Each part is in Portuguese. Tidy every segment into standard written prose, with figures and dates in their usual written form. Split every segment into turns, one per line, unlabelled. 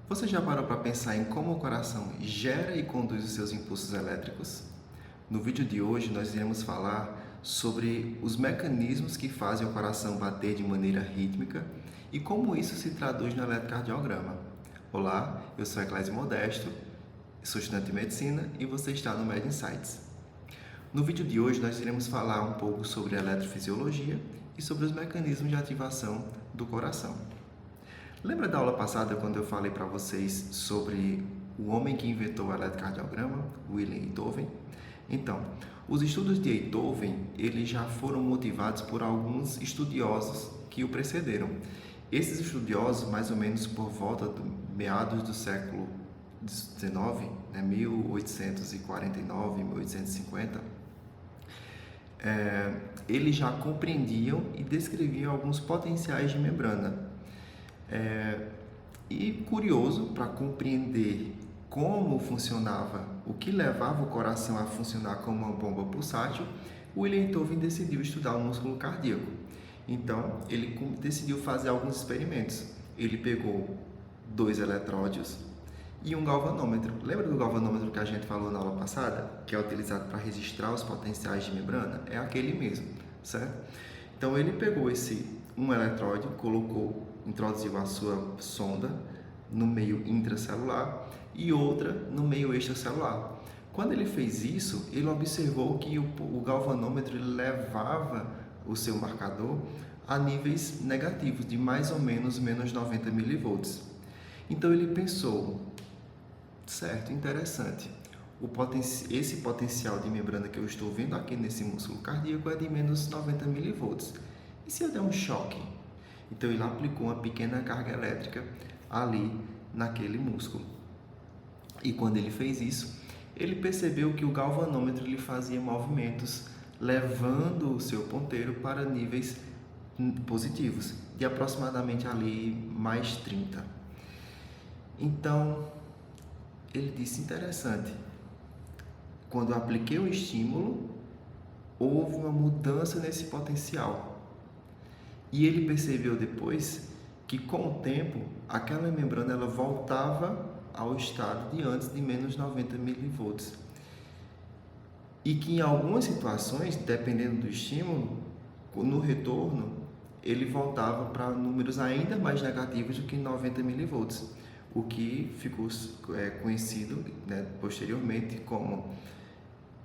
Você já parou para pensar em como o coração gera e conduz os seus impulsos elétricos? No vídeo de hoje nós iremos falar sobre os mecanismos que fazem o coração bater de maneira rítmica e como isso se traduz no eletrocardiograma. Olá, eu sou Eclésio Modesto, sou estudante de medicina e você está no Med Insights. No vídeo de hoje nós iremos falar um pouco sobre a eletrofisiologia e sobre os mecanismos de ativação do coração. Lembra da aula passada quando eu falei para vocês sobre o homem que inventou o eletrocardiograma, Wilhelm Einthoven? Então, os estudos de Einthoven, eles já foram motivados por alguns estudiosos que o precederam. Esses estudiosos, mais ou menos por volta do meados do século XIX, 1849, 1850, eles já compreendiam e descreviam alguns potenciais de membrana. E curioso, para compreender como funcionava, o que levava o coração a funcionar como uma bomba pulsátil, Wilhelm Einthoven decidiu estudar o músculo cardíaco. Então, ele decidiu fazer alguns experimentos. Ele pegou 2 eletródios e um galvanômetro. Lembra do galvanômetro que a gente falou na aula passada? Que é utilizado para registrar os potenciais de membrana? É aquele mesmo, certo? Então, ele pegou um eletródio, introduziu a sua sonda no meio intracelular e outra no meio extracelular. Quando ele fez isso, ele observou que o galvanômetro levava o seu marcador a níveis negativos, de mais ou menos menos 90 milivolts. Então ele pensou, certo, interessante, esse potencial de membrana que eu estou vendo aqui nesse músculo cardíaco é de menos 90 milivolts. E se eu der um choque? Então ele aplicou uma pequena carga elétrica ali naquele músculo. E quando ele fez isso, ele percebeu que o galvanômetro lhe fazia movimentos, levando o seu ponteiro para níveis positivos, de aproximadamente ali mais 30. Então, ele disse, interessante, quando eu apliquei o estímulo, houve uma mudança nesse potencial. E ele percebeu depois que com o tempo, aquela membrana ela voltava ao estado de antes de menos 90 milivolts. E que em algumas situações, dependendo do estímulo, no retorno, ele voltava para números ainda mais negativos do que 90 milivolts, o que ficou conhecido, posteriormente como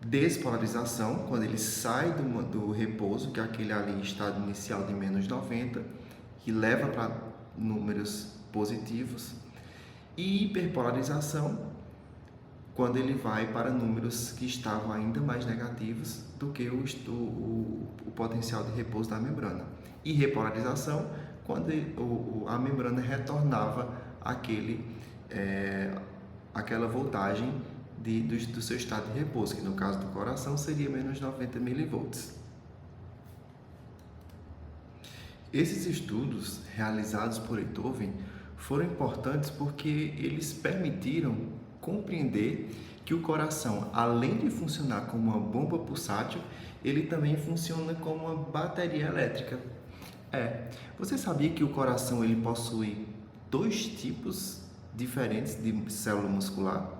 despolarização, quando ele sai do repouso, que é aquele ali estado inicial de menos 90, que leva para números positivos, e hiperpolarização, quando ele vai para números que estavam ainda mais negativos do que o potencial de repouso da membrana. E repolarização, quando a membrana retornava aquela voltagem do seu estado de repouso, que no caso do coração seria menos 90 milivolts. Esses estudos realizados por Einthoven foram importantes porque eles permitiram compreender que o coração, além de funcionar como uma bomba pulsátil, ele também funciona como uma bateria elétrica. Você sabia que o coração ele possui 2 tipos diferentes de célula muscular?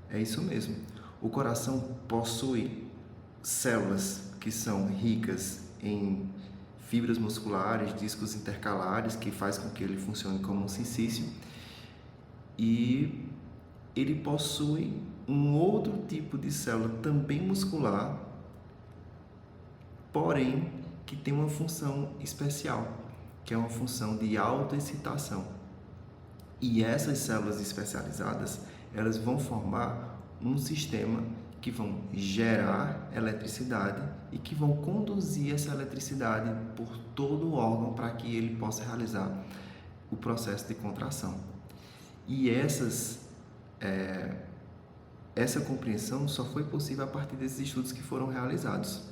É isso mesmo. O coração possui células que são ricas em fibras musculares, discos intercalares, que faz com que ele funcione como um cincício, e ele possui um outro tipo de célula também muscular, porém que tem uma função especial, que é uma função de autoexcitação. E essas células especializadas, elas vão formar um sistema que vão gerar eletricidade e que vão conduzir essa eletricidade por todo o órgão para que ele possa realizar o processo de contração. E essa compreensão só foi possível a partir desses estudos que foram realizados.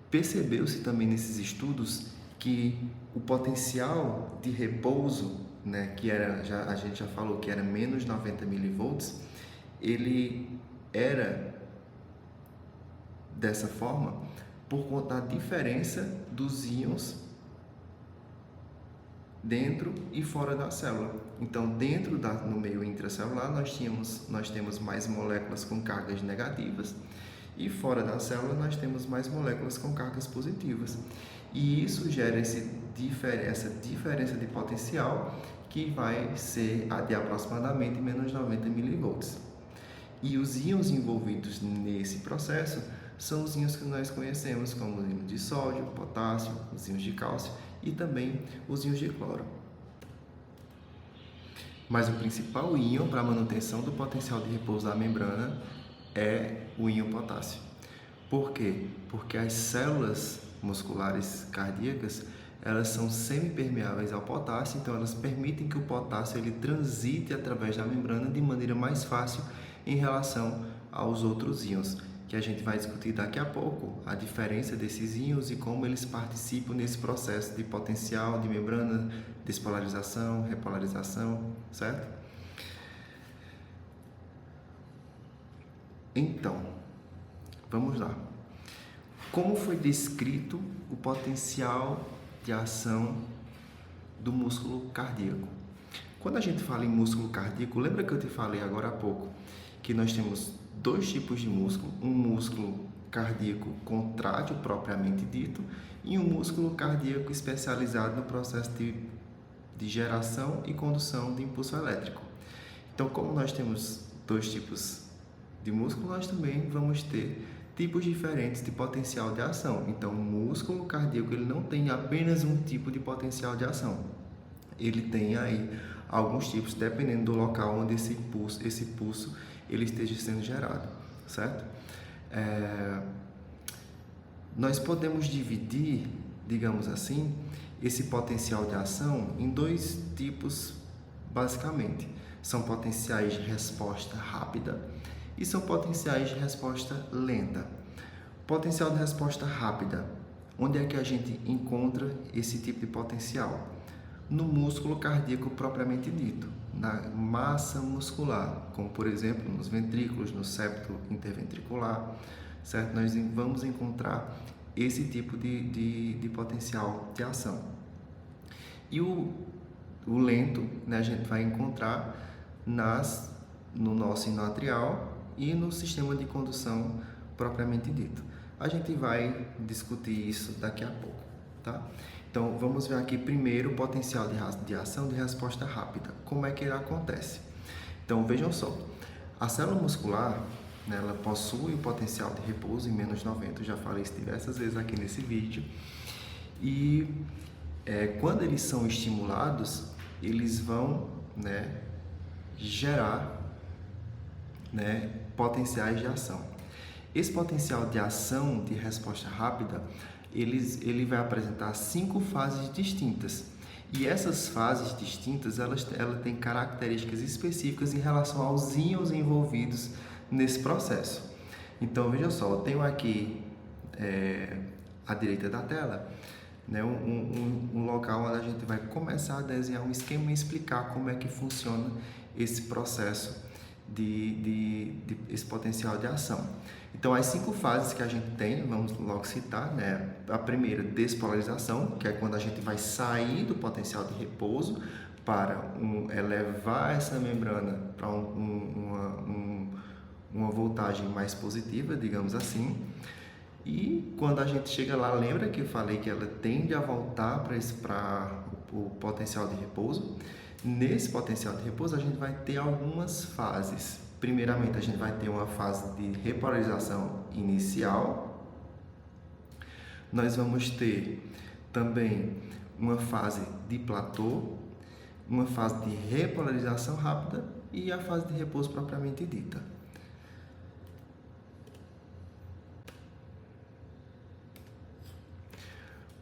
Percebeu-se também nesses estudos que o potencial de repouso, que a gente já falou que era menos 90 milivolts, ele era dessa forma por conta da diferença dos íons dentro e fora da célula. Então, no meio intracelular, nós temos mais moléculas com cargas negativas e fora da célula nós temos mais moléculas com cargas positivas. E isso gera essa diferença de potencial que vai ser de aproximadamente menos 90 milivolts. E os íons envolvidos nesse processo são os íons que nós conhecemos como os íons de sódio, potássio, os íons de cálcio e também os íons de cloro. Mas o principal íon para a manutenção do potencial de repouso da membrana é o íon potássio. Por quê? Porque as células musculares cardíacas, elas são semipermeáveis ao potássio, então elas permitem que o potássio ele transite através da membrana de maneira mais fácil em relação aos outros íons, que a gente vai discutir daqui a pouco, a diferença desses íons e como eles participam nesse processo de potencial de membrana, despolarização, repolarização, certo? Então, vamos lá. Como foi descrito o potencial de ação do músculo cardíaco? Quando a gente fala em músculo cardíaco, lembra que eu te falei agora há pouco que nós temos dois tipos de músculo, um músculo cardíaco contrátil propriamente dito e um músculo cardíaco especializado no processo de geração e condução de impulso elétrico. Então, como nós temos dois tipos de músculo, nós também vamos ter tipos diferentes de potencial de ação. Então, o músculo cardíaco ele não tem apenas um tipo de potencial de ação. Ele tem aí alguns tipos, dependendo do local onde esse pulso ele esteja sendo gerado, certo? Nós podemos dividir, digamos assim, esse potencial de ação em dois tipos, basicamente. São potenciais de resposta rápida e são potenciais de resposta lenta. Potencial de resposta rápida, onde é que a gente encontra esse tipo de potencial? No músculo cardíaco propriamente dito, na massa muscular, como por exemplo nos ventrículos, no septo interventricular, certo? Nós vamos encontrar esse tipo de potencial de ação. E o lento, né, a gente vai encontrar no nosso sino atrial e no sistema de condução propriamente dito. A gente vai discutir isso daqui a pouco, tá? Então, vamos ver aqui primeiro o potencial de ação de resposta rápida. Como é que ele acontece? Então, vejam só. A célula muscular, né, ela possui o potencial de repouso em menos 90. Eu já falei isso diversas vezes aqui nesse vídeo. E quando eles são estimulados, eles vão, né, gerar, né, potenciais de ação. Esse potencial de ação de resposta rápida ele vai apresentar 5 fases distintas. E essas fases distintas, ela tem características específicas em relação aos íons envolvidos nesse processo. Então, veja só, eu tenho aqui à direita da tela, né, um local onde a gente vai começar a desenhar um esquema e explicar como é que funciona esse processo esse potencial de ação. Então, as 5 fases que a gente tem, vamos logo citar, né? A primeira, despolarização, que é quando a gente vai sair do potencial de repouso para elevar essa membrana para uma voltagem mais positiva, digamos assim. E quando a gente chega lá, lembra que eu falei que ela tende a voltar para o potencial de repouso? Nesse potencial de repouso, a gente vai ter algumas fases. Primeiramente, a gente vai ter uma fase de repolarização inicial. Nós vamos ter também uma fase de platô, uma fase de repolarização rápida e a fase de repouso propriamente dita.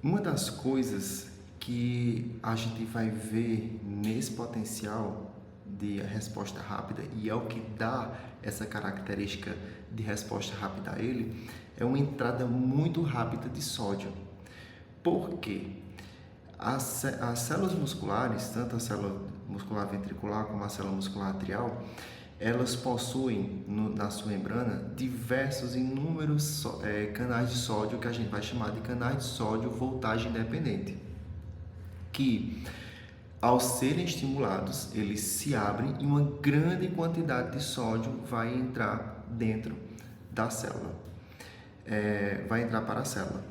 Uma das coisas que a gente vai ver nesse potencial de resposta rápida, e é o que dá essa característica de resposta rápida a ele, é uma entrada muito rápida de sódio. Por quê? As células musculares, tanto a célula muscular ventricular como a célula muscular atrial, elas possuem na sua membrana inúmeros canais de sódio, que a gente vai chamar de canais de sódio voltagem independente, que ao serem estimulados, eles se abrem e uma grande quantidade de sódio vai entrar dentro da célula, vai entrar para a célula.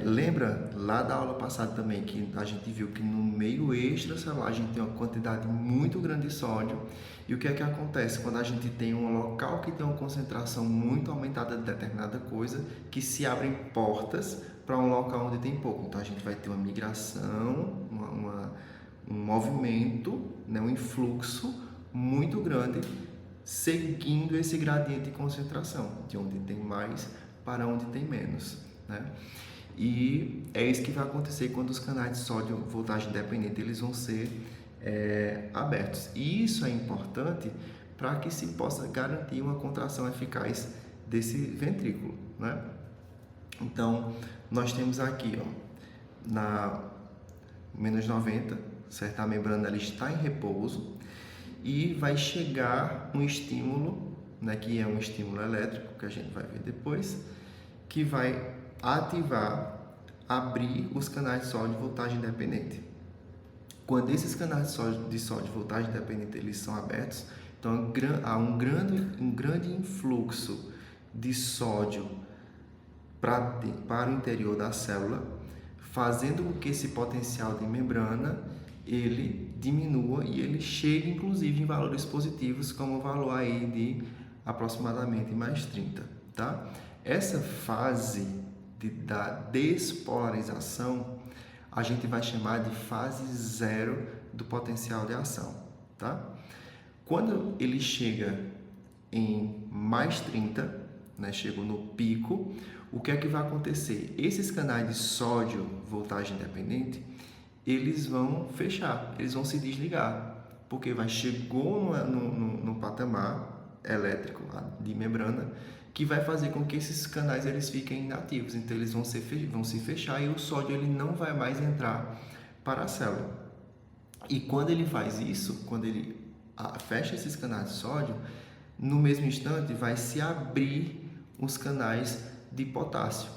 Lembra lá da aula passada também que a gente viu que no meio extracelular a gente tem uma quantidade muito grande de sódio, e o que é que acontece quando a gente tem um local que tem uma concentração muito aumentada de determinada coisa, que se abrem portas para um local onde tem pouco. Então a gente vai ter uma migração, um movimento, né, um influxo muito grande seguindo esse gradiente de concentração, de onde tem mais para onde tem menos, né? E é isso que vai acontecer quando os canais de sódio voltagem dependente eles vão ser abertos. E isso é importante para que se possa garantir uma contração eficaz desse ventrículo, né? Então, nós temos aqui, ó, na menos 90, certo? A membrana ela está em repouso e vai chegar um estímulo, né, que é um estímulo elétrico, que a gente vai ver depois, que vai ativar, abrir os canais de sódio de voltagem dependente. Quando esses canais de sódio de voltagem dependente eles são abertos, então há um grande influxo de sódio para o interior da célula, fazendo com que esse potencial de membrana ele diminua e ele chegue inclusive em valores positivos, como o valor aí de aproximadamente mais 30, tá? Essa fase da despolarização a gente vai chamar de fase zero do potencial de ação, tá? Quando ele chega em mais 30, né, chegou no pico, o que é que vai acontecer? Esses canais de sódio voltagem dependente, eles vão fechar, eles vão se desligar, porque chegou no patamar elétrico de membrana que vai fazer com que esses canais eles fiquem inativos, então eles vão se fechar e o sódio ele não vai mais entrar para a célula. E quando ele faz isso, quando ele fecha esses canais de sódio, no mesmo instante vai se abrir os canais de potássio.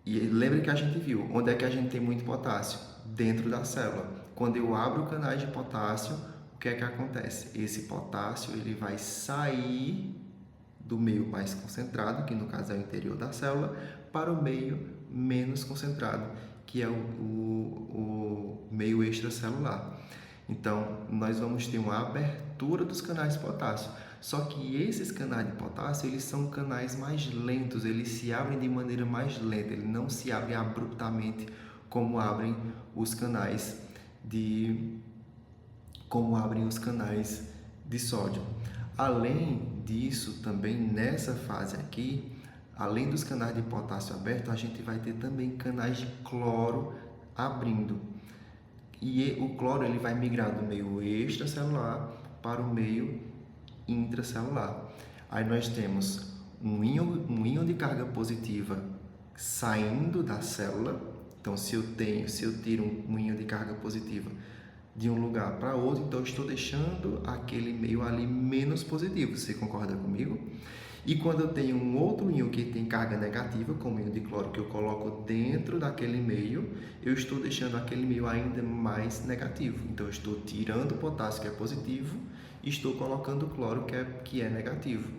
E lembra que a gente viu, onde é que a gente tem muito potássio? Dentro da célula. Quando eu abro canais de potássio, o que é que acontece? Esse potássio ele vai sair do meio mais concentrado, que no caso é o interior da célula, para o meio menos concentrado, que é o meio extracelular. Então, nós vamos ter uma abertura dos canais de potássio. Só que esses canais de potássio, eles são canais mais lentos, eles se abrem de maneira mais lenta, eles não se abrem abruptamente como abrem os canais de sódio. Além disso, também nessa fase aqui, além dos canais de potássio abertos, a gente vai ter também canais de cloro abrindo. E o cloro ele vai migrar do meio extracelular para o meio intracelular. Aí nós temos um íon de carga positiva saindo da célula. Então, se eu tiro um íon de carga positiva de um lugar para outro, então eu estou deixando aquele meio ali menos positivo. Você concorda comigo? E quando eu tenho um outro íon que tem carga negativa, como o íon de cloro, que eu coloco dentro daquele meio, eu estou deixando aquele meio ainda mais negativo. Então, eu estou tirando o potássio, que é positivo, e estou colocando o cloro, que é negativo.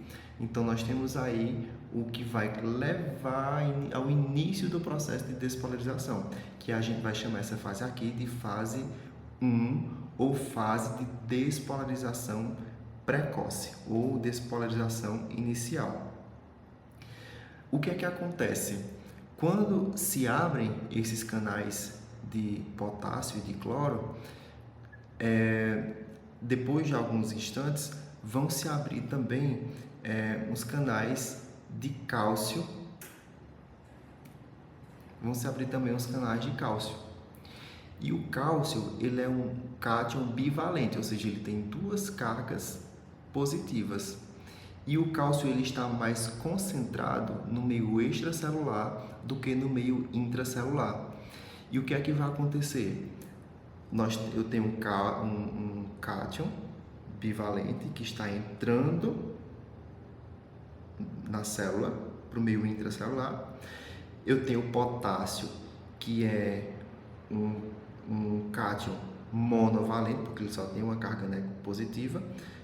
Então, nós temos aí o que vai levar ao início do processo de despolarização, que a gente vai chamar essa fase aqui de fase 1 ou fase de despolarização precoce ou despolarização inicial. O que é que acontece? Quando se abrem esses canais de potássio e de cloro, depois de alguns instantes, vão se abrir também os canais de cálcio. Vão se abrir também os canais de cálcio. E o cálcio, ele é um cátion bivalente, ou seja, ele tem duas cargas positivas. E o cálcio ele está mais concentrado no meio extracelular do que no meio intracelular. E o que é que vai acontecer? Eu tenho um cátion bivalente que está entrando na célula, para o meio intracelular. Eu tenho potássio, que é um cátion monovalente, porque ele só tem uma carga positiva,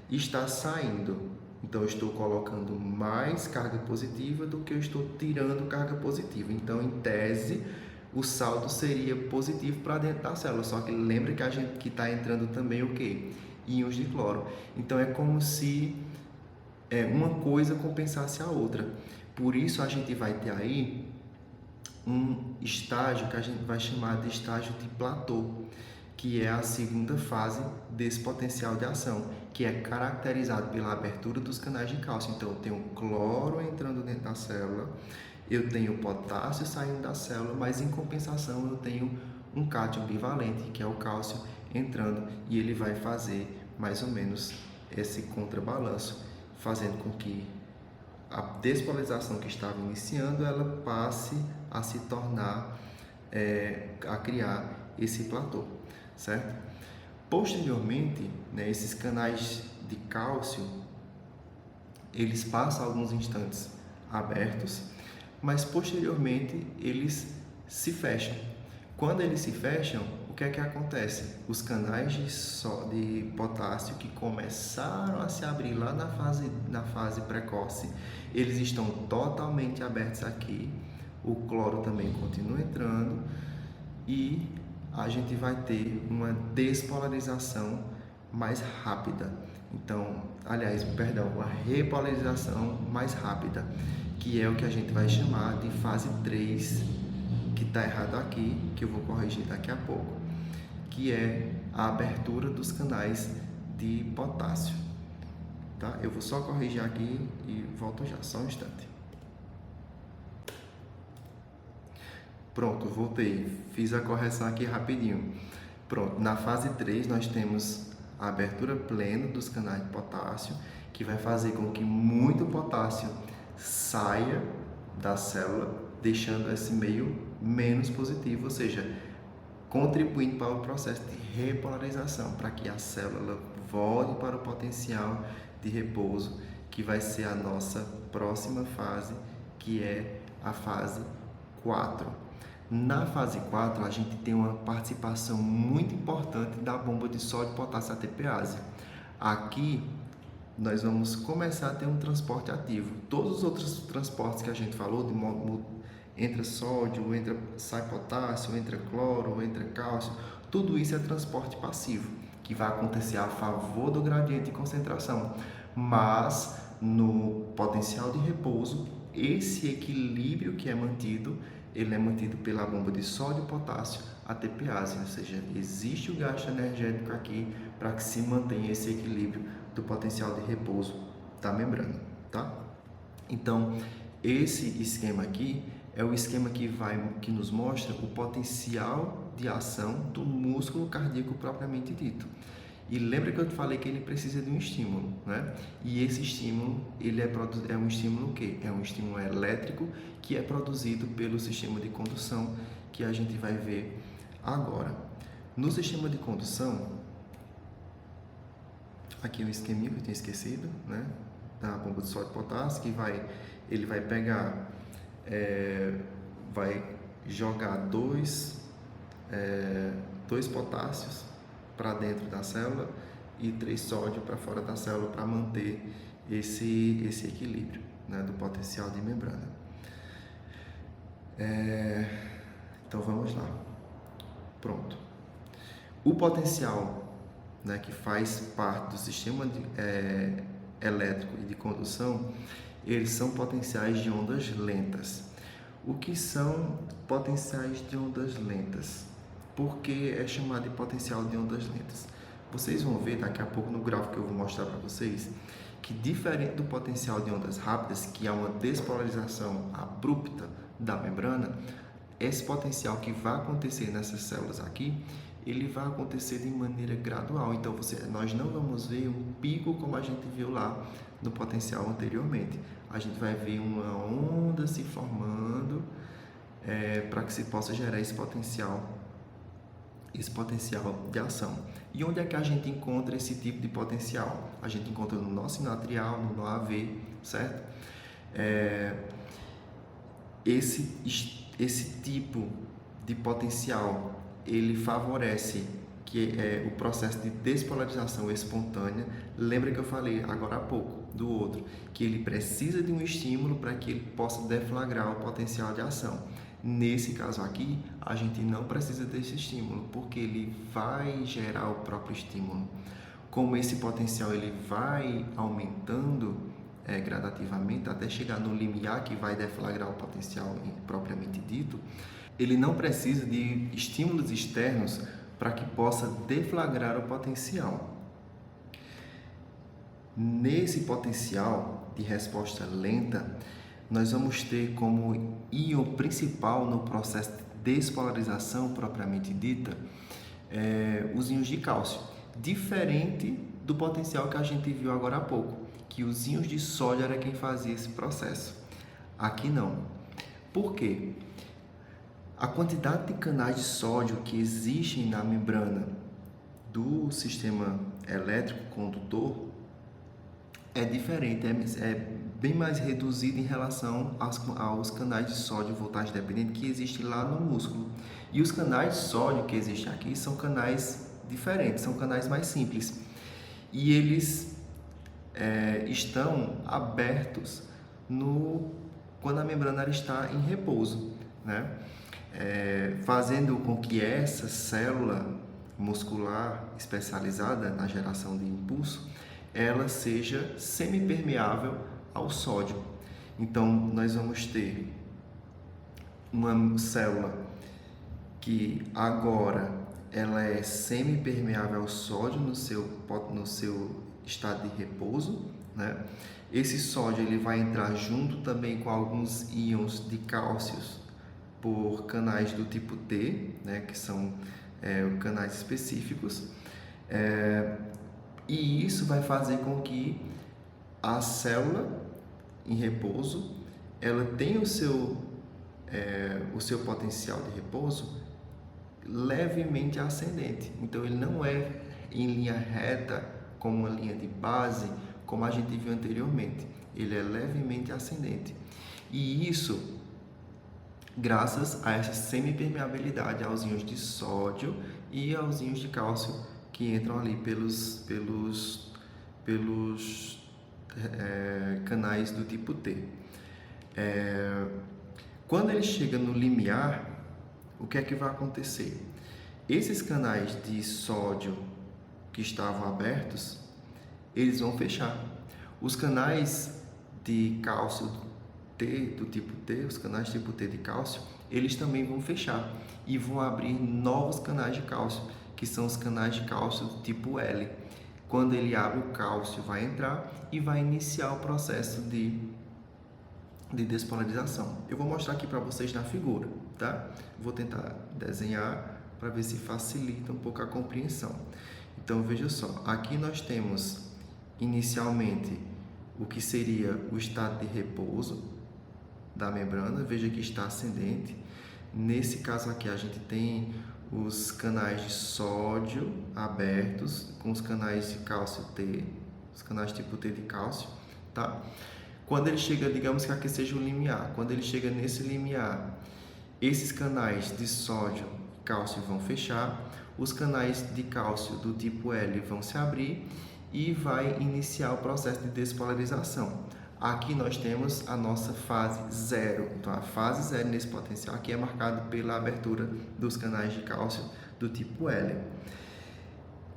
e está saindo. Então, eu estou colocando mais carga positiva do que eu estou tirando carga positiva. Então, em tese, o saldo seria positivo para dentro da célula. Só que lembra que a gente que está entrando também o quê? Íons de cloro. Então, é como se uma coisa compensasse a outra. Por isso, a gente vai ter aí um estágio que a gente vai chamar de estágio de platô, que é a segunda fase desse potencial de ação, que é caracterizado pela abertura dos canais de cálcio. Então, eu tenho cloro entrando dentro da célula, eu tenho potássio saindo da célula, mas em compensação eu tenho um cátion bivalente, que é o cálcio entrando, e ele vai fazer mais ou menos esse contrabalanço, fazendo com que a despolarização que estava iniciando, ela passe a se tornar, a criar esse platô, certo? Posteriormente, né, esses canais de cálcio, eles passam alguns instantes abertos, mas posteriormente eles se fecham. Quando eles se fecham, o que é que acontece? Os canais de potássio que começaram a se abrir lá na fase precoce, eles estão totalmente abertos aqui. O cloro também continua entrando e a gente vai ter uma despolarização mais rápida. Então, uma repolarização mais rápida, que é o que a gente vai chamar de fase 3, que está errado aqui, que eu vou corrigir daqui a pouco, que é a abertura dos canais de potássio. Tá? Eu vou só corrigir aqui e volto já, só um instante. Pronto, voltei. Fiz a correção aqui rapidinho. Pronto, na fase 3 nós temos a abertura plena dos canais de potássio, que vai fazer com que muito potássio saia da célula, deixando esse meio menos positivo, ou seja, contribuindo para o processo de repolarização, para que a célula volte para o potencial de repouso, que vai ser a nossa próxima fase, que é a fase 4. Na fase 4, a gente tem uma participação muito importante da bomba de sódio potássio ATPase. Aqui, nós vamos começar a ter um transporte ativo. Todos os outros transportes que a gente falou, entra sódio, sai potássio, entra cloro, entra cálcio, tudo isso é transporte passivo, que vai acontecer a favor do gradiente de concentração. Mas, no potencial de repouso, esse equilíbrio que é mantido, ele é mantido pela bomba de sódio e potássio ATPase, ou seja, existe o gasto energético aqui para que se mantenha esse equilíbrio do potencial de repouso da membrana, tá? Então, esse esquema aqui é o esquema que nos mostra o potencial de ação do músculo cardíaco propriamente dito. E lembra que eu te falei que ele precisa de um estímulo, né? E esse estímulo, ele é um estímulo o quê? É um estímulo elétrico que é produzido pelo sistema de condução, que a gente vai ver agora. No sistema de condução, aqui é um esqueminha que eu tinha esquecido, né? Da bomba de sódio e potássio, que ele vai pegar, vai jogar dois potássios para dentro da célula e 3 sódio para fora da célula, para manter esse equilíbrio, né, do potencial de membrana. Então vamos lá. Pronto. O potencial, né, que faz parte do sistema elétrico e de condução, eles são potenciais de ondas lentas. O que são potenciais de ondas lentas? Por que é chamado de potencial de ondas lentas? Vocês vão ver daqui a pouco no gráfico que eu vou mostrar para vocês que, diferente do potencial de ondas rápidas, que é uma despolarização abrupta da membrana, esse potencial que vai acontecer nessas células aqui, ele vai acontecer de maneira gradual. Então, nós não vamos ver um pico como a gente viu lá no potencial anteriormente. A gente vai ver uma onda se formando para que se possa gerar esse potencial de ação. E onde é que a gente encontra esse tipo de potencial? A gente encontra no nó sinoatrial, no nó AV, certo? Esse tipo de potencial, ele favorece que é o processo de despolarização espontânea. Lembra que eu falei agora há pouco do outro, que ele precisa de um estímulo para que ele possa deflagrar o potencial de ação. Nesse caso aqui, a gente não precisa desse estímulo, porque ele vai gerar o próprio estímulo. Como esse potencial ele vai aumentando gradativamente até chegar no limiar que vai deflagrar o potencial propriamente dito, ele não precisa de estímulos externos para que possa deflagrar o potencial. Nesse potencial de resposta lenta, nós vamos ter como íon principal no processo de despolarização propriamente dita os íons de cálcio, diferente do potencial que a gente viu agora há pouco, que os íons de sódio era quem fazia esse processo. Aqui não. Por quê? A quantidade de canais de sódio que existem na membrana do sistema elétrico condutor é diferente, é bem mais reduzida em relação aos canais de sódio voltagem dependente que existem lá no músculo. E os canais de sódio que existem aqui são canais diferentes, são canais mais simples. E eles estão abertos quando a membrana está em repouso, né? Fazendo com que essa célula muscular especializada na geração de impulso, ela seja semipermeável ao sódio. Então, nós vamos ter uma célula que agora ela é semipermeável ao sódio no seu estado de repouso, né? Esse sódio ele vai entrar junto também com alguns íons de cálcio por canais do tipo T, né? Que são canais específicos, e isso vai fazer com que a célula em repouso ela tenha o seu potencial de repouso levemente ascendente. Então ele não é em linha reta como uma linha de base como a gente viu anteriormente, ele é levemente ascendente, e isso graças a essa semipermeabilidade aos íons de sódio e aos íons de cálcio que entram ali pelos canais do tipo T. Quando ele chega no limiar, o que é que vai acontecer? Esses canais de sódio que estavam abertos, eles vão fechar. Os canais de cálcio do tipo T, os canais tipo T de cálcio, eles também vão fechar e vão abrir novos canais de cálcio, que são os canais de cálcio do tipo L. Quando ele abre, o cálcio vai entrar e vai iniciar o processo de despolarização. Eu vou mostrar aqui para vocês na figura, tá? Vou tentar desenhar para ver se facilita um pouco a compreensão. Então, veja só, aqui nós temos inicialmente o que seria o estado de repouso da membrana, veja que está ascendente. Nesse caso aqui a gente tem os canais de sódio abertos com os canais de cálcio T, os canais tipo T de cálcio, tá? Quando ele chega, digamos que aqui seja o limiar, quando ele chega nesse limiar, esses canais de sódio e cálcio vão fechar, os canais de cálcio do tipo L vão se abrir e vai iniciar o processo de despolarização. Aqui nós temos a nossa fase zero. Então, a fase zero nesse potencial aqui é marcada pela abertura dos canais de cálcio do tipo L.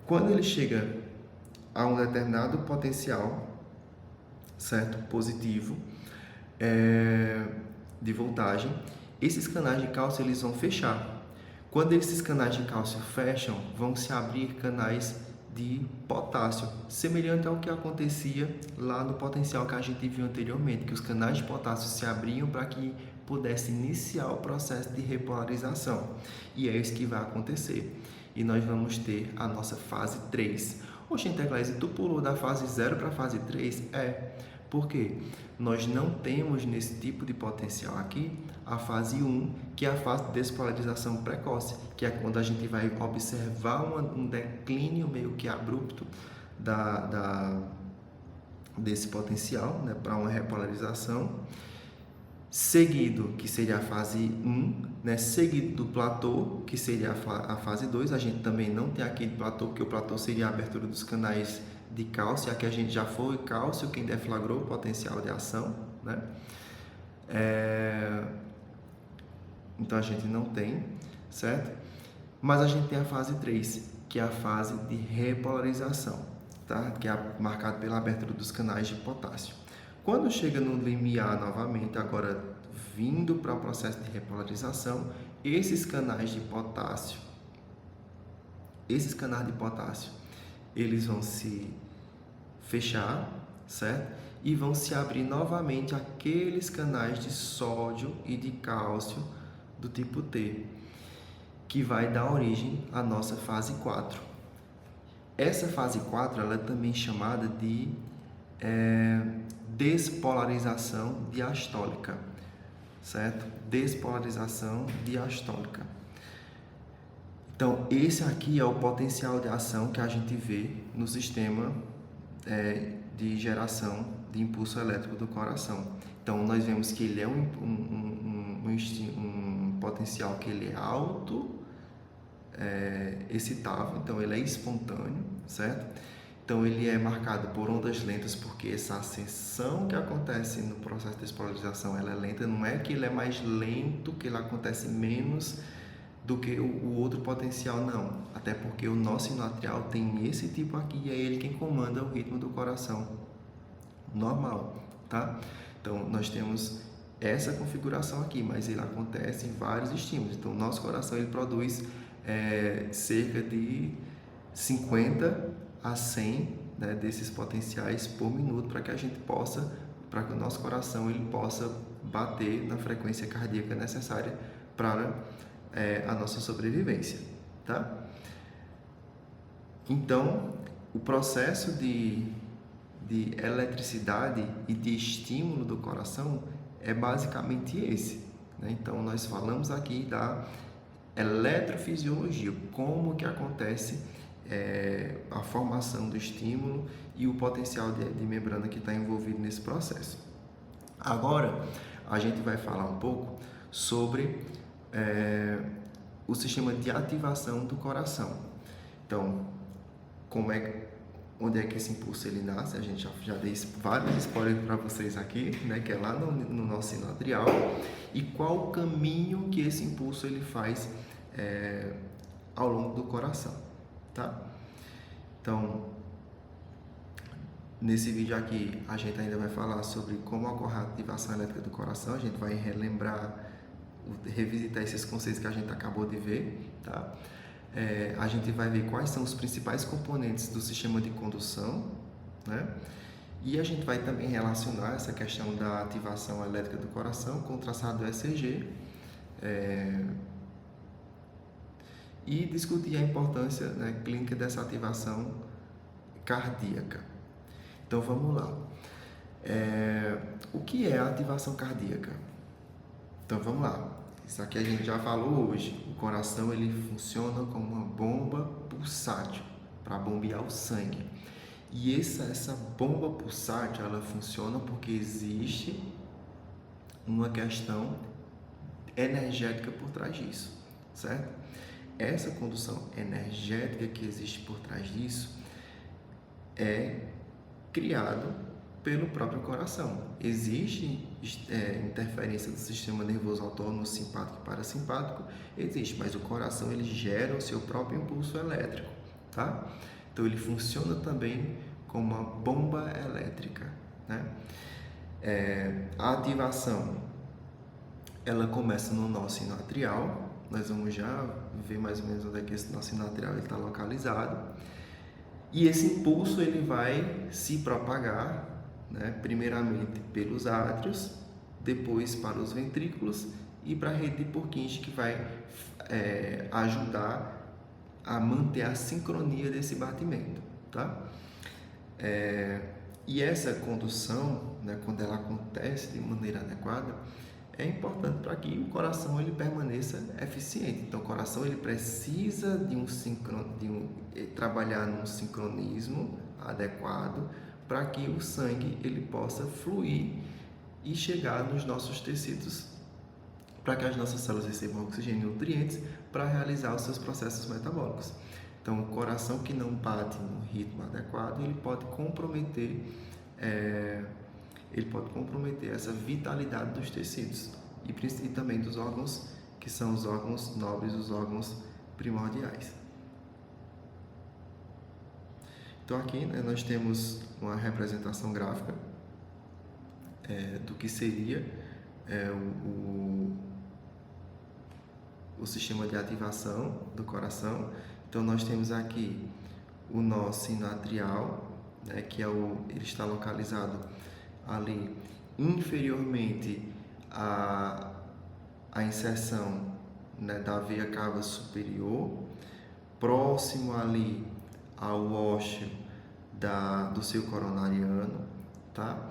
Quando ele chega a um determinado potencial, certo? Positivo, de voltagem, esses canais de cálcio eles vão fechar. Quando esses canais de cálcio fecham, vão se abrir canais de potássio, semelhante ao que acontecia lá no potencial que a gente viu anteriormente, que os canais de potássio se abriam para que pudesse iniciar o processo de repolarização. E é isso que vai acontecer. E nós vamos ter a nossa fase 3. Oxe, Interclésio, tu pulou da fase 0 para a fase 3? Porque nós não temos nesse tipo de potencial aqui a fase 1, que é a fase de despolarização precoce, que é quando a gente vai observar um declínio meio que abrupto desse potencial, né, para uma repolarização, seguido, que seria a fase 1, né? Seguido do platô, que seria a fase 2. A gente também não tem aqui de platô, porque o platô seria a abertura dos canais de cálcio. Aqui a gente já foi cálcio quem deflagrou o potencial de ação, né? Então a gente não tem, certo? Mas a gente tem a fase 3, que é a fase de repolarização, tá? Que é marcada pela abertura dos canais de potássio. Quando chega no limiar novamente, agora vindo para o processo de repolarização, esses canais de potássio, eles vão se fechar, certo? E vão se abrir novamente aqueles canais de sódio e de cálcio do tipo T, que vai dar origem à nossa fase 4. Essa fase 4 ela é também chamada de despolarização diastólica, certo? Despolarização diastólica. Então, esse aqui é o potencial de ação que a gente vê no sistema de geração de impulso elétrico do coração. Então, nós vemos que ele é um potencial que ele é alto, excitável, então ele é espontâneo, certo? Então ele é marcado por ondas lentas, porque essa ascensão que acontece no processo de despolarização ela é lenta, não é que ele é mais lento, que ele acontece menos do que o outro potencial, não. Até porque o nosso sino atrial tem esse tipo aqui e é ele quem comanda o ritmo do coração normal, tá? Então nós temos essa configuração aqui, mas ele acontece em vários estímulos. Então o nosso coração ele produz cerca de 50 a 100, né, desses potenciais por minuto para que a gente possa, para que o nosso coração ele possa bater na frequência cardíaca necessária para a nossa sobrevivência, tá? Então, o processo de eletricidade e de estímulo do coração é basicamente esse, né? Então, nós falamos aqui da eletrofisiologia, como que acontece a formação do estímulo e o potencial de membrana que está envolvido nesse processo. Agora, a gente vai falar um pouco sobre o sistema de ativação do coração. Então, onde é que esse impulso ele nasce? A gente já dei vários spoilers para vocês aqui, né? Que é lá no nosso sino atrial. E qual o caminho que esse impulso ele faz ao longo do coração, tá? Então, nesse vídeo aqui, a gente ainda vai falar sobre como ocorre a ativação elétrica do coração. A gente vai revisitar esses conceitos que a gente acabou de ver, tá? A gente vai ver quais são os principais componentes do sistema de condução, né? E a gente vai também relacionar essa questão da ativação elétrica do coração com o traçado do ECG, e discutir a importância, né, clínica dessa ativação cardíaca. Então vamos lá. O que é a ativação cardíaca? Então vamos lá. Isso aqui a gente já falou hoje. O coração ele funciona como uma bomba pulsátil para bombear o sangue. E essa bomba pulsátil ela funciona porque existe uma questão energética por trás disso, certo? Essa condução energética que existe por trás disso é criado pelo próprio coração. Existe interferência do sistema nervoso autônomo, simpático e parasimpático? Existe, mas o coração ele gera o seu próprio impulso elétrico, tá? Então ele funciona também como uma bomba elétrica, né? A ativação ela começa no nosso sino atrial. Nós vamos já ver mais ou menos onde é que esse nosso sino atrial está localizado. E esse impulso ele vai se propagar, né, primeiramente pelos átrios, depois para os ventrículos e para a rede de Purkinje, que vai ajudar a manter a sincronia desse batimento, tá? E essa condução, né, quando ela acontece de maneira adequada, é importante para que o coração ele permaneça eficiente. Então, o coração ele precisa trabalhar num sincronismo adequado para que o sangue ele possa fluir e chegar nos nossos tecidos para que as nossas células recebam oxigênio e nutrientes para realizar os seus processos metabólicos. Então, o coração que não bate no ritmo adequado, ele pode comprometer essa vitalidade dos tecidos e também dos órgãos, que são os órgãos nobres, os órgãos primordiais. Então aqui, né, nós temos uma representação gráfica do que seria o sistema de ativação do coração. Então nós temos aqui o nó sinoatrial, né, que ele está localizado ali inferiormente à inserção, né, da veia cava superior, próximo ali ao ósseo do seu coronariano, tá?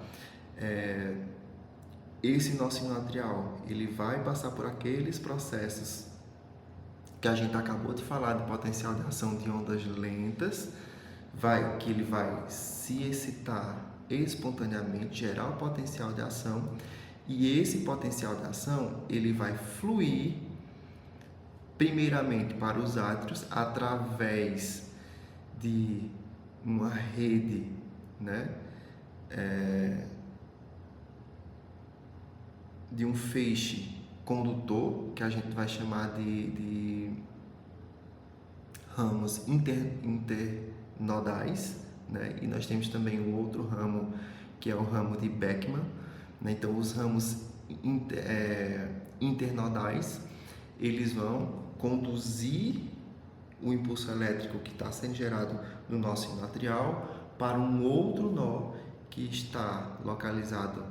Esse nó sinoatrial, ele vai passar por aqueles processos que a gente acabou de falar de potencial de ação de ondas lentas, que ele vai se excitar espontaneamente, gerar o potencial de ação, e esse potencial de ação ele vai fluir primeiramente para os átrios através de uma rede, né, de um feixe condutor, que a gente vai chamar de ramos internodais, né? E nós temos também um outro ramo, que é o ramo de Beckmann, né? Então, os ramos internodais, eles vão conduzir o impulso elétrico que está sendo gerado no nó sinoatrial para um outro nó que está localizado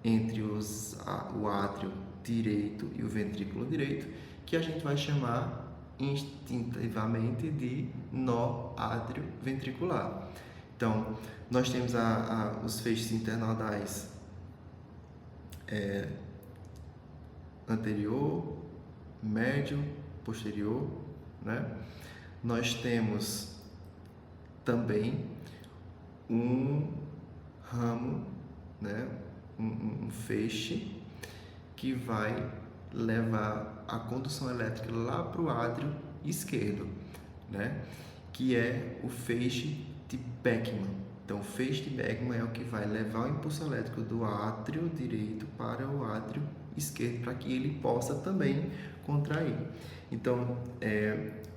entre o átrio direito e o ventrículo direito, que a gente vai chamar instintivamente de nó átrio-ventricular. Então, nós temos os feixes internodais anterior, médio, posterior, né? Nós temos também um ramo, né? um feixe que vai levar a condução elétrica lá para o átrio esquerdo, né? Que é o feixe de Beckmann. Então, o feixe de Beckmann é o que vai levar o impulso elétrico do átrio direito para o átrio esquerdo, para que ele possa também contrair. Então,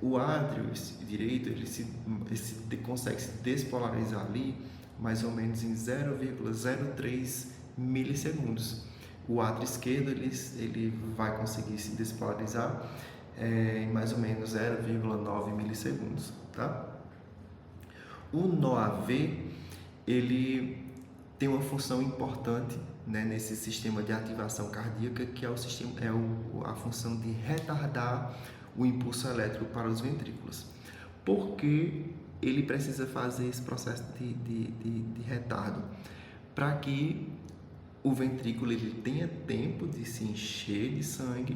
o átrio direito ele consegue se despolarizar ali mais ou menos em 0,03 milissegundos. O átrio esquerdo ele vai conseguir se despolarizar em mais ou menos 0,9 milissegundos, tá? O nó AV ele tem uma função importante, né, nesse sistema de ativação cardíaca, que é a função de retardar o impulso elétrico para os ventrículos. Porque ele precisa fazer esse processo de retardo para que o ventrículo ele tenha tempo de se encher de sangue,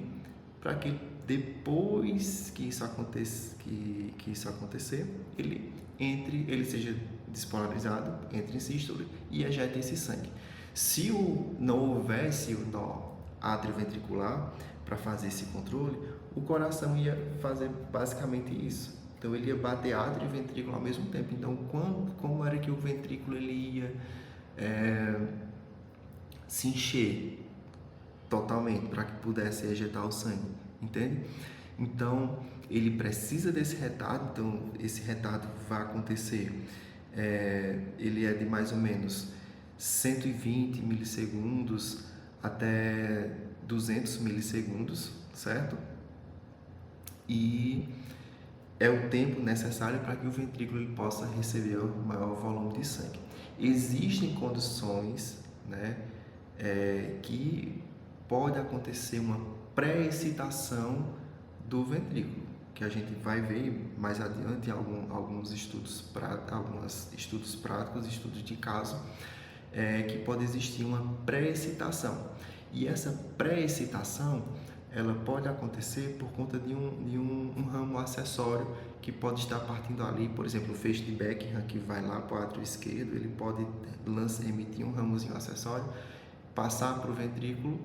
para que depois que isso acontecer, ele seja despolarizado, entre em sístole e ejete esse sangue. Se não houvesse o nó atrioventricular para fazer esse controle, o coração ia fazer basicamente isso. Então ele ia bater átrio e ventrículo ao mesmo tempo. Então como era que o ventrículo ele ia se encher totalmente para que pudesse ejetar o sangue, entende? Então ele precisa desse retardo. Então esse retardo vai acontecer, ele é de mais ou menos 120 milissegundos até 200 milissegundos, certo? E é o tempo necessário para que o ventrículo ele possa receber o maior volume de sangue. Existem condições, né, que pode acontecer uma pré-excitação do ventrículo, que a gente vai ver mais adiante em alguns estudos práticos, estudos de caso, que pode existir uma pré-excitação. E essa pré-excitação ela pode acontecer por conta de um ramo acessório que pode estar partindo ali, por exemplo, o feixe de Beckmann, que vai lá para o átrio esquerdo, ele pode emitir um ramozinho acessório passar para o ventrículo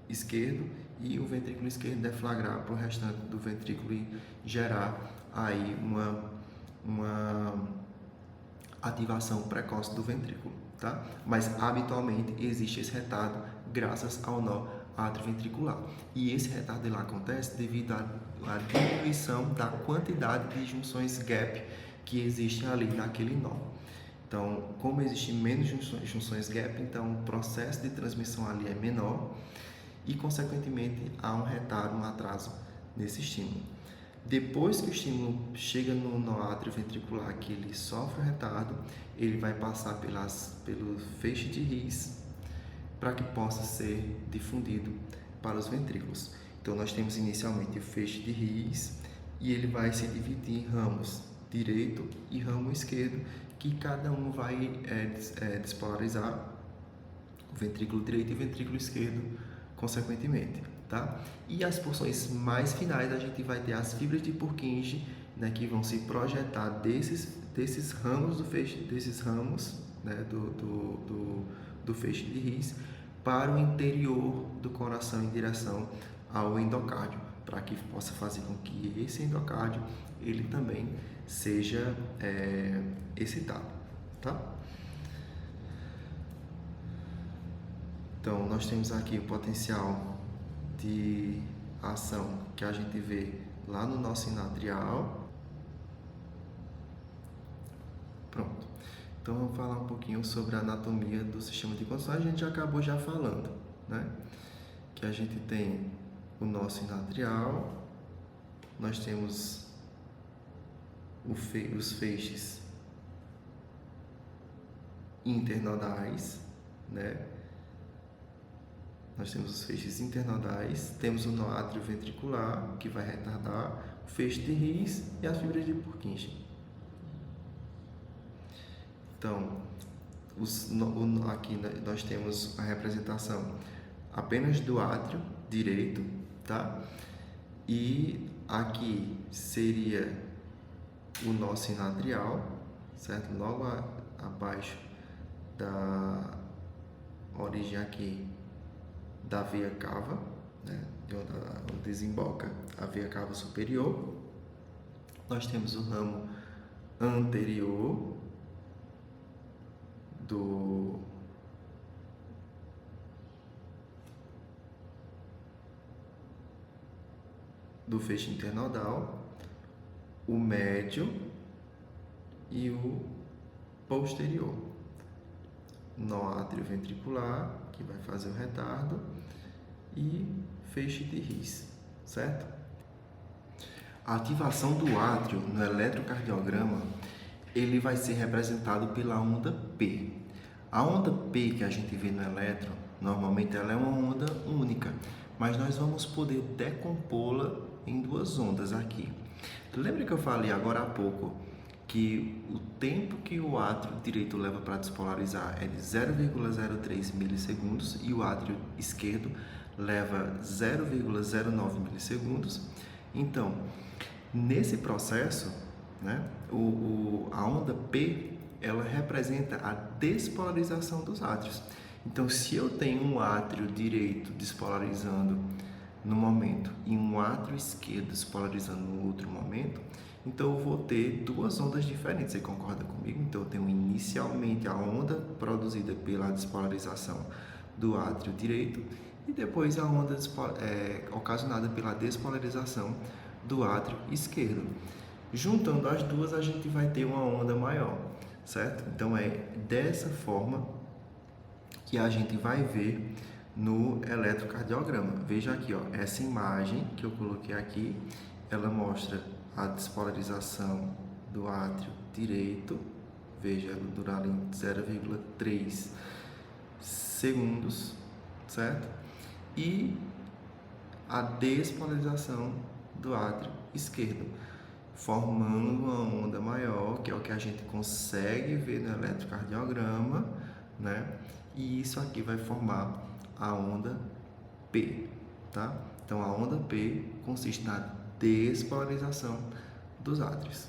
esquerdo e o ventrículo esquerdo deflagrar para o restante do ventrículo e gerar aí uma ativação precoce do ventrículo, tá? Mas habitualmente existe esse retardo graças ao nó atrioventricular. E esse retardo ele acontece devido à diminuição da quantidade de junções gap que existem ali naquele nó. Então, como existem menos junções gap, então o processo de transmissão ali é menor e, consequentemente, há um retardo, um atraso nesse estímulo. Depois que o estímulo chega no nó atrioventricular, que ele sofre o retardo, ele vai passar pelo feixe de His para que possa ser difundido para os ventrículos. Então, nós temos inicialmente o feixe de His e ele vai se dividir em ramos direito e ramo esquerdo, que cada um vai despolarizar o ventrículo direito e o ventrículo esquerdo, consequentemente, tá? E as porções mais finais a gente vai ter as fibras de Purkinje, né, que vão se projetar desses ramos né, do feixe de His para o interior do coração em direção ao endocárdio, para que possa fazer com que esse endocárdio ele também seja excitado, tá? Então, nós temos aqui o potencial de ação que a gente vê lá no nosso sino atrial. Pronto. Então, vamos falar um pouquinho sobre a anatomia do sistema de condução. A gente já acabou falando, né? Que a gente tem o nosso sino atrial, nós temos os feixes internodais, né? Nós temos os feixes internodais, temos o nó atrioventricular, que vai retardar, o feixe de His e as fibras de Purkinje. Então, aqui nós temos a representação apenas do átrio direito, tá? E aqui seria o nó sinatrial, certo? Logo abaixo da origem aqui da veia cava, né? De onde desemboca a veia cava superior. Nós temos o ramo anterior do feixe internodal, o médio e o posterior. Nó atrioventricular, que vai fazer o retardo, e feixe de His, certo? A ativação do átrio no eletrocardiograma, ele vai ser representado pela onda P. A onda P que a gente vê no eletro, normalmente ela é uma onda única, mas nós vamos poder decompô-la em duas ondas aqui. Lembra que eu falei agora há pouco que o tempo que o átrio direito leva para despolarizar é de 0,03 milissegundos e o átrio esquerdo leva 0,09 milissegundos. Então, nesse processo, né, a onda P, ela representa a despolarização dos átrios. Então, se eu tenho um átrio direito despolarizando no momento e um átrio esquerdo despolarizando no outro momento, então eu vou ter duas ondas diferentes. Você concorda comigo? Então, eu tenho inicialmente a onda produzida pela despolarização do átrio direito e depois a onda ocasionada pela despolarização do átrio esquerdo. Juntando as duas, a gente vai ter uma onda maior, certo? Então, é dessa forma que a gente vai ver no eletrocardiograma. Veja aqui, ó, essa imagem que eu coloquei aqui, ela mostra a despolarização do átrio direito. Veja, ela dura ali 0,3 segundos, certo? E a despolarização do átrio esquerdo, formando uma onda maior, que é o que a gente consegue ver no eletrocardiograma, né? E isso aqui vai formar a onda P, tá? Então, a onda P consiste na despolarização dos átrios.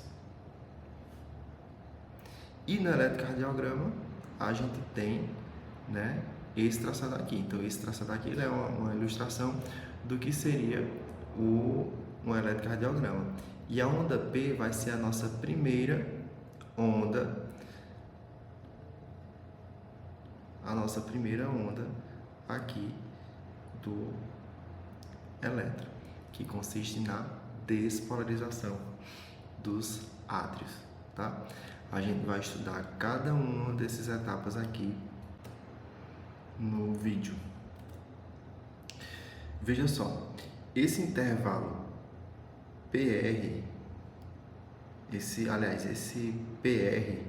E no eletrocardiograma, a gente tem, né, esse traçado aqui. Então, esse traçado aqui ele é uma ilustração do que seria um eletrocardiograma. E a onda P vai ser a nossa primeira onda, aqui do elétron, que consiste na despolarização dos átrios, tá? A gente vai estudar cada uma dessas etapas aqui no vídeo. Veja só, esse intervalo PR, esse PR,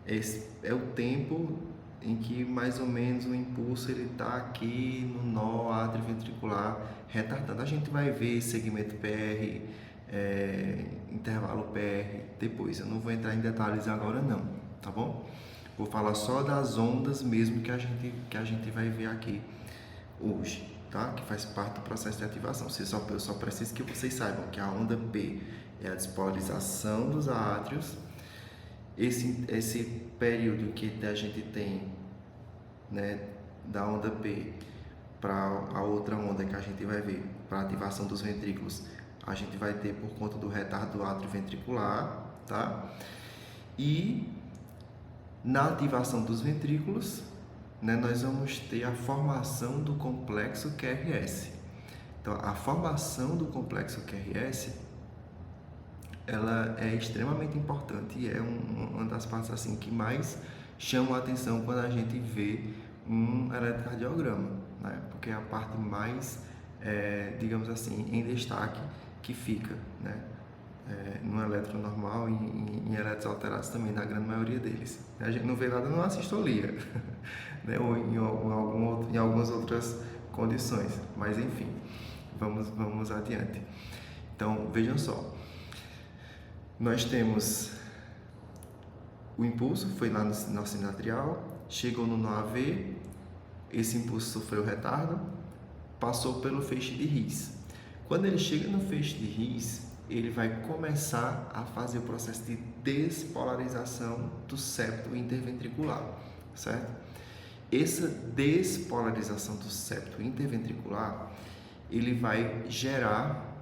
esse é o tempo em que mais ou menos o impulso ele está aqui no nó atrioventricular retardando. A gente vai ver segmento PR, intervalo PR depois. Eu não vou entrar em detalhes agora não, tá bom? Vou falar só das ondas mesmo que a gente vai ver aqui hoje, tá? Que faz parte do processo de ativação. Eu só preciso que vocês saibam que a onda P é a despolarização dos átrios. Esse período que a gente tem, né, da onda P para a outra onda que a gente vai ver, para a ativação dos ventrículos, a gente vai ter por conta do retardo do átrio ventricular, tá? E na ativação dos ventrículos, né, nós vamos ter a formação do complexo QRS. Então, a formação do complexo QRS, ela é extremamente importante e é uma das partes assim que mais chama a atenção quando a gente vê um eletrocardiograma, né? Porque é a parte mais, digamos assim, em destaque que fica, né? No eletro normal e em eletros alterados também, na grande maioria deles. A gente não vê nada numa assistolia, né? Ou em algumas outras condições, mas enfim, vamos adiante. Então, vejam só, nós temos o impulso, foi lá no nó atrial, chegou no nó AV, esse impulso sofreu retardo, passou pelo feixe de His. Quando ele chega no feixe de His, ele vai começar a fazer o processo de despolarização do septo interventricular, certo? Essa despolarização do septo interventricular, ele vai gerar,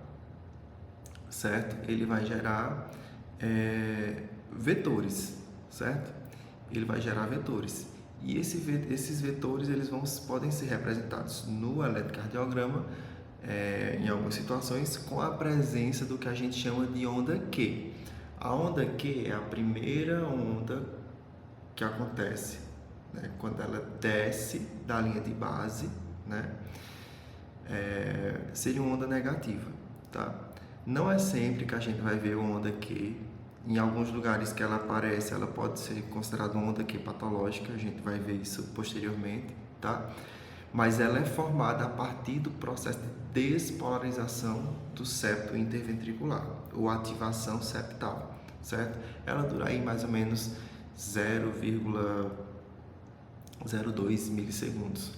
certo? Ele vai gerar vetores, certo? Ele vai gerar vetores. E esses vetores podem ser representados no eletrocardiograma, em algumas situações, com a presença do que a gente chama de onda Q. A onda Q é a primeira onda que acontece, né, quando ela desce da linha de base, né, seria uma onda negativa, tá? Não é sempre que a gente vai ver uma onda Q. Em alguns lugares que ela aparece, ela pode ser considerada uma onda Q patológica, a gente vai ver isso posteriormente, tá? Mas ela é formada a partir do processo de despolarização do septo interventricular, ou ativação septal, certo? Ela dura aí mais ou menos 0,02 milissegundos,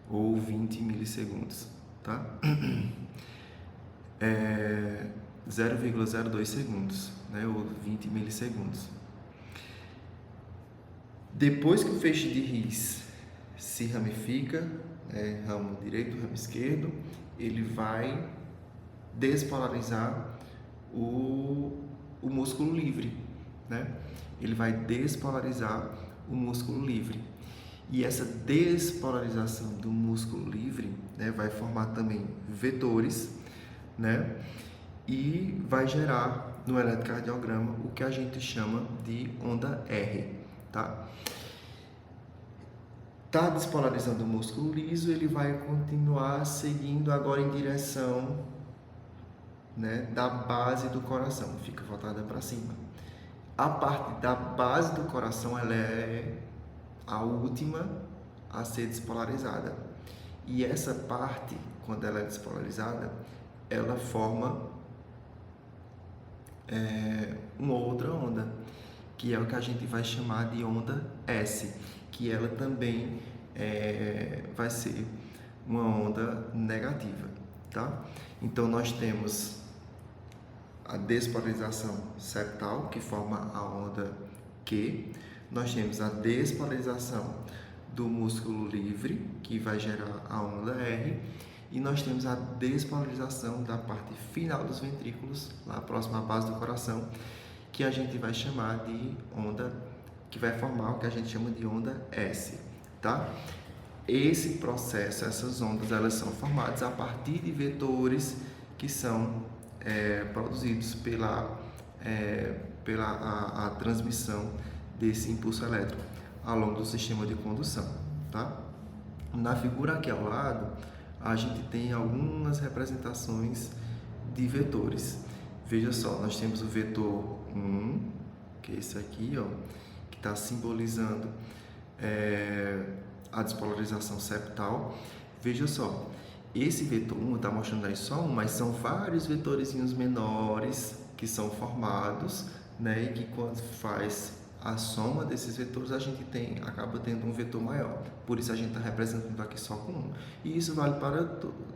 ou 20 milissegundos, tá? 0,02 segundos, né, ou 20 milissegundos. Depois que o feixe de His se ramifica, ramo direito, ramo esquerdo, ele vai despolarizar o músculo livre, né? Ele vai despolarizar o músculo livre. E essa despolarização do músculo livre, né, vai formar também vetores, né? E vai gerar no eletrocardiograma o que a gente chama de onda R, tá? Tá despolarizando o músculo liso, ele vai continuar seguindo agora em direção, né, da base do coração, fica voltada para cima. A parte da base do coração, ela é a última a ser despolarizada. E essa parte, quando ela é despolarizada, ela forma uma outra onda, que é o que a gente vai chamar de onda S, que ela também vai ser uma onda negativa, tá? Então nós temos a despolarização septal, que forma a onda Q, nós temos a despolarização do músculo livre, que vai gerar a onda R, e nós temos a despolarização da parte final dos ventrículos, lá próxima à base do coração, que a gente vai chamar de onda, que vai formar o que a gente chama de onda S, tá? Esse processo, essas ondas, elas são formadas a partir de vetores que são produzidos pela a transmissão desse impulso elétrico ao longo do sistema de condução, tá? Na figura aqui ao lado, a gente tem algumas representações de vetores. Veja só, nós temos o vetor 1, que é esse aqui, ó, que está simbolizando a despolarização septal. Veja só, esse vetor 1 está mostrando aí só um, mas são vários vetorzinhos menores que são formados, né, e que quando faz a soma desses vetores a gente acaba tendo um vetor maior. Por isso a gente está representando aqui só com um. E isso vale para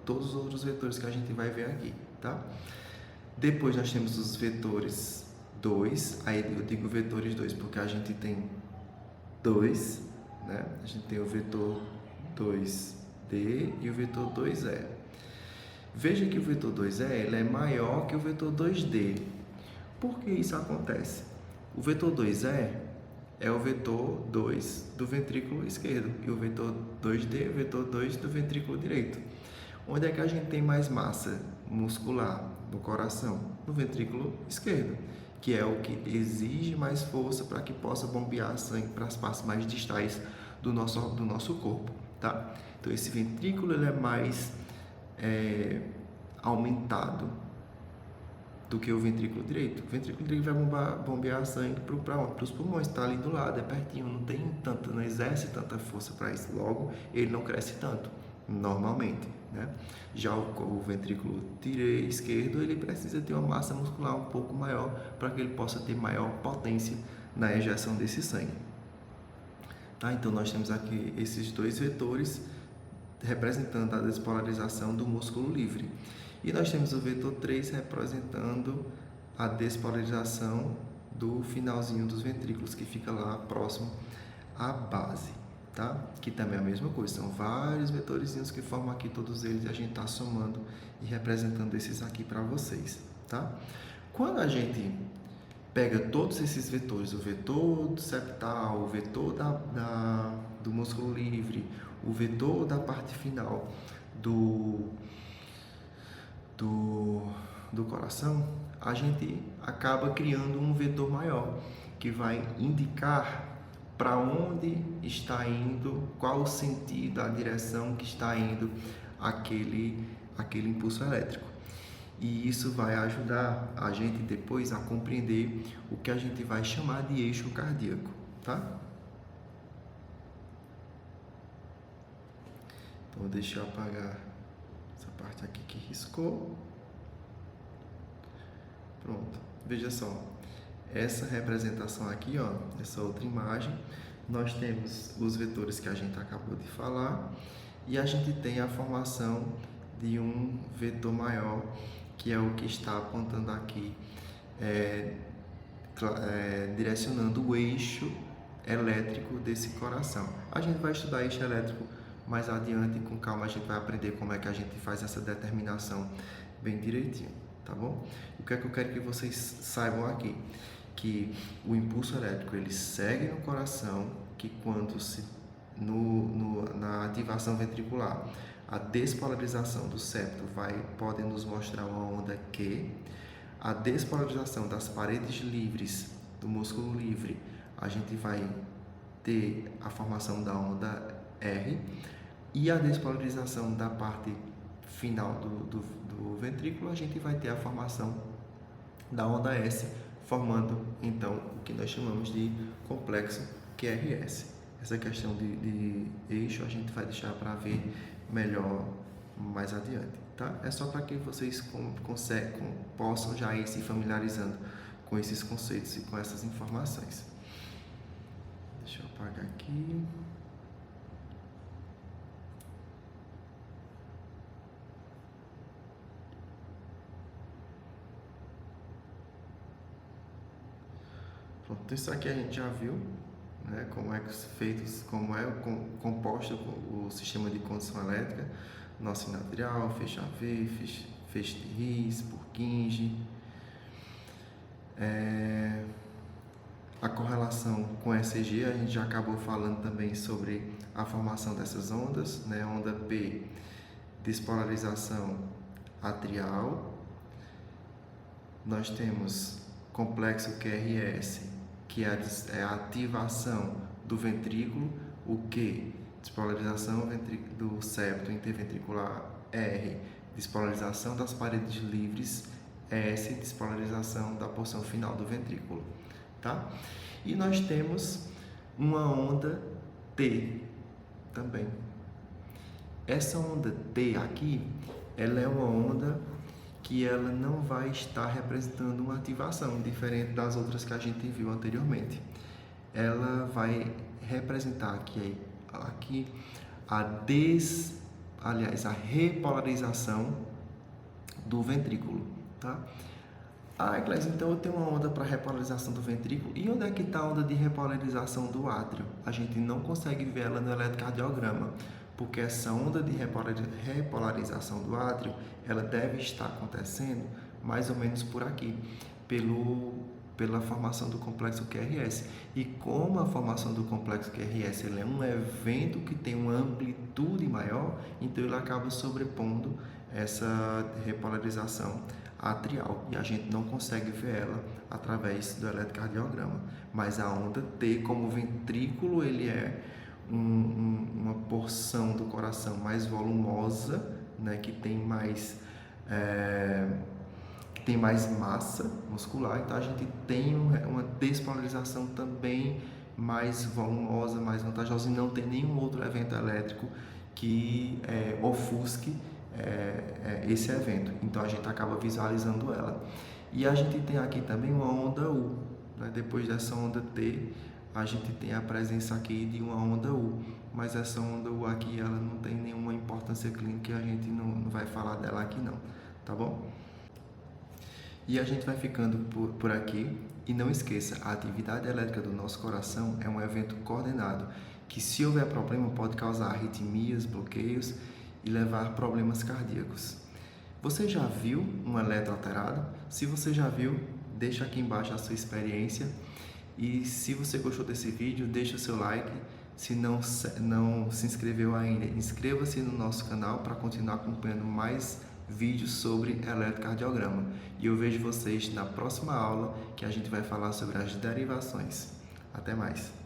todos os outros vetores que a gente vai ver aqui, tá? Depois nós temos os vetores 2, aí eu digo vetores 2 porque a gente tem dois, né? A gente tem o vetor 2D e o vetor 2E. Veja que o vetor 2E ele é maior que o vetor 2D. Por que isso acontece? O vetor 2E é o vetor 2 do ventrículo esquerdo e o vetor 2D é o vetor 2 do ventrículo direito. Onde é que a gente tem mais massa muscular no coração? No ventrículo esquerdo, que é o que exige mais força para que possa bombear sangue para as partes mais distais do nosso corpo, tá? Então esse ventrículo ele é mais aumentado do que o ventrículo direito. O ventrículo direito vai bombear sangue para os pulmões, está ali do lado, é pertinho, não exerce tanta força para isso, logo ele não cresce tanto, normalmente, né? Já o ventrículo esquerdo, ele precisa ter uma massa muscular um pouco maior para que ele possa ter maior potência na ejeção desse sangue. Tá? Então nós temos aqui esses dois vetores representando a despolarização do músculo livre. E nós temos o vetor 3 representando a despolarização do finalzinho dos ventrículos, que fica lá próximo à base, tá? Que também é a mesma coisa, são vários vetorzinhos que formam aqui todos eles e a gente está somando e representando esses aqui para vocês, tá? Quando a gente pega todos esses vetores, o vetor septal, o vetor do músculo livre, o vetor da parte final do coração, a gente acaba criando um vetor maior que vai indicar para onde está indo, qual o sentido, a direção que está indo aquele impulso elétrico. E isso vai ajudar a gente depois a compreender o que a gente vai chamar de eixo cardíaco, tá? Então, deixa eu apagar essa parte aqui que riscou. Pronto, veja só, essa representação aqui, ó, essa outra imagem, nós temos os vetores que a gente acabou de falar e a gente tem a formação de um vetor maior, que é o que está apontando aqui, direcionando o eixo elétrico desse coração. A gente vai estudar eixo elétrico mais adiante, com calma a gente vai aprender como é que a gente faz essa determinação bem direitinho, tá bom? O que é que eu quero que vocês saibam aqui? Que o impulso elétrico ele segue no coração, que quando na ativação ventricular a despolarização do septo pode nos mostrar uma onda Q, a despolarização das paredes livres do músculo livre, a gente vai ter a formação da onda R, e a despolarização da parte final do ventrículo, a gente vai ter a formação da onda S, formando então o que nós chamamos de complexo QRS. Essa questão de eixo a gente vai deixar para ver melhor mais adiante, tá? É só para que vocês possam já ir se familiarizando com esses conceitos e com essas informações. Deixa eu apagar aqui. Pronto, isso aqui a gente já viu, né? Como é composto o sistema de condução elétrica, nó sinatrial, feixe AV, feixe de Ries, Purkinje. A correlação com ECG, a gente já acabou falando também sobre a formação dessas ondas, né? Onda P, despolarização atrial. Nós temos complexo QRS, que é a ativação do ventrículo, o Q, despolarização do septo interventricular, R, despolarização das paredes livres, S, despolarização da porção final do ventrículo, tá? E nós temos uma onda T também. Essa onda T aqui, ela é uma onda que ela não vai estar representando uma ativação, diferente das outras que a gente viu anteriormente. Ela vai representar aqui a repolarização do ventrículo, tá? Clésio, então eu tenho uma onda para repolarização do ventrículo. E onde é que está a onda de repolarização do átrio? A gente não consegue ver ela no eletrocardiograma, porque essa onda de repolarização do átrio, ela deve estar acontecendo mais ou menos por aqui, pela formação do complexo QRS. E como a formação do complexo QRS ele é um evento que tem uma amplitude maior, então ele acaba sobrepondo essa repolarização atrial e a gente não consegue ver ela através do eletrocardiograma. Mas a onda T, como o ventrículo ele é uma porção do coração mais volumosa, né, que tem mais massa muscular, então a gente tem uma despolarização também mais volumosa, mais vantajosa, e não tem nenhum outro evento elétrico que ofusque esse evento. Então a gente acaba visualizando ela. E a gente tem aqui também uma onda U, né? Depois dessa onda T, a gente tem a presença aqui de uma onda U, mas essa onda U aqui ela não tem nenhuma importância clínica e a gente não vai falar dela aqui não, tá bom? E a gente vai ficando por aqui. E não esqueça, a atividade elétrica do nosso coração é um evento coordenado, que se houver problema pode causar arritmias, bloqueios e levar problemas cardíacos. Você já viu um eletro alterado? Se você já viu, deixa aqui embaixo a sua experiência. E se você gostou desse vídeo, deixa o seu like. Se não se inscreveu ainda, inscreva-se no nosso canal para continuar acompanhando mais vídeos sobre eletrocardiograma. E eu vejo vocês na próxima aula, que a gente vai falar sobre as derivações. Até mais!